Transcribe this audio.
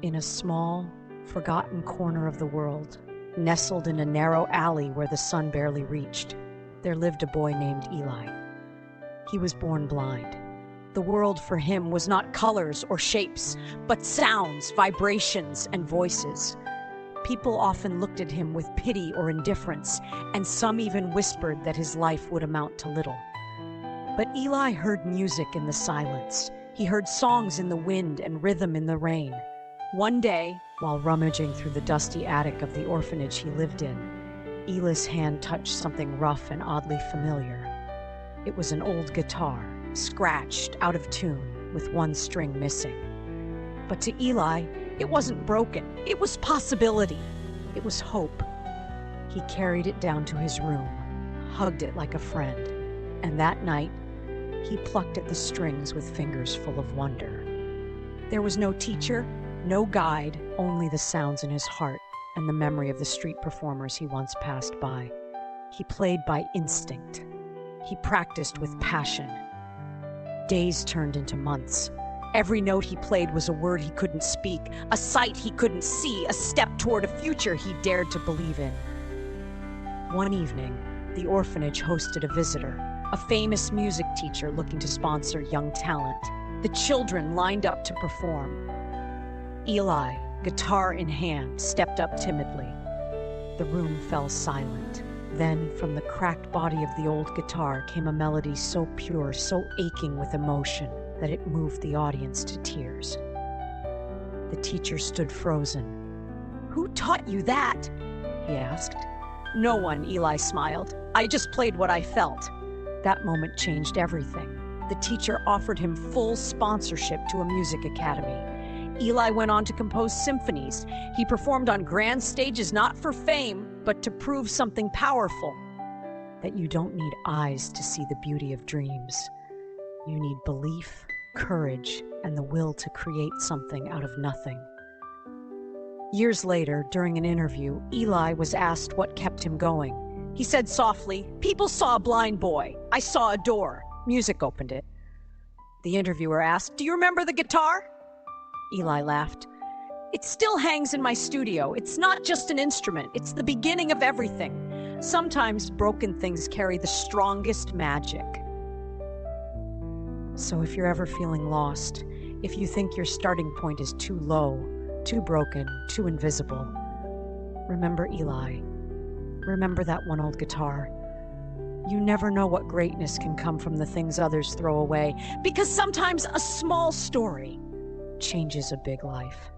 In a small, forgotten corner of the world, nestled in a narrow alley where the sun barely reached, there lived a boy named Eli. He was born blind. The world for him was not colors or shapes, but sounds, vibrations, and voices. People often looked at him with pity or indifference, and some even whispered that his life would amount to little. But Eli heard music in the silence. He heard songs in the wind and rhythm in the rain. One day, while rummaging through the dusty attic of the orphanage he lived in, Eli's hand touched something rough and oddly familiar. It was an old guitar, scratched, out of tune, with one string missing. But to Eli, it wasn't broken. It was possibility. It was hope. He carried it down to his room, hugged it like a friend, and that night, he plucked at the strings with fingers full of wonder. There was no teacher, no guide, only the sounds in his heart and the memory of the street performers he once passed by. He played by instinct. He practiced with passion. Days turned into months. Every note he played was a word he couldn't speak, a sight he couldn't see, a step toward a future he dared to believe in. One evening, the orphanage hosted a visitor, a famous music teacher looking to sponsor young talent. The children lined up to perform. Eli, guitar in hand, stepped up timidly. The room fell silent. Then, from the cracked body of the old guitar came a melody so pure, so aching with emotion, that it moved the audience to tears. The teacher stood frozen. "Who taught you that?" he asked. "No one," Eli smiled. "I just played what I felt." That moment changed everything. The teacher offered him full sponsorship to a music academy. Eli went on to compose symphonies. He performed on grand stages not for fame, but to prove something powerful. That you don't need eyes to see the beauty of dreams. You need belief, courage, and the will to create something out of nothing. Years later, during an interview, Eli was asked what kept him going. He said softly, "People saw a blind boy. I saw a door. Music opened it." The interviewer asked, "Do you remember the guitar?" Eli laughed. "It still hangs in my studio. It's not just an instrument. It's the beginning of everything. Sometimes broken things carry the strongest magic." So if you're ever feeling lost, if you think your starting point is too low, too broken, too invisible, remember Eli. Remember that one old guitar. You never know what greatness can come from the things others throw away, because sometimes a small story changes a big life.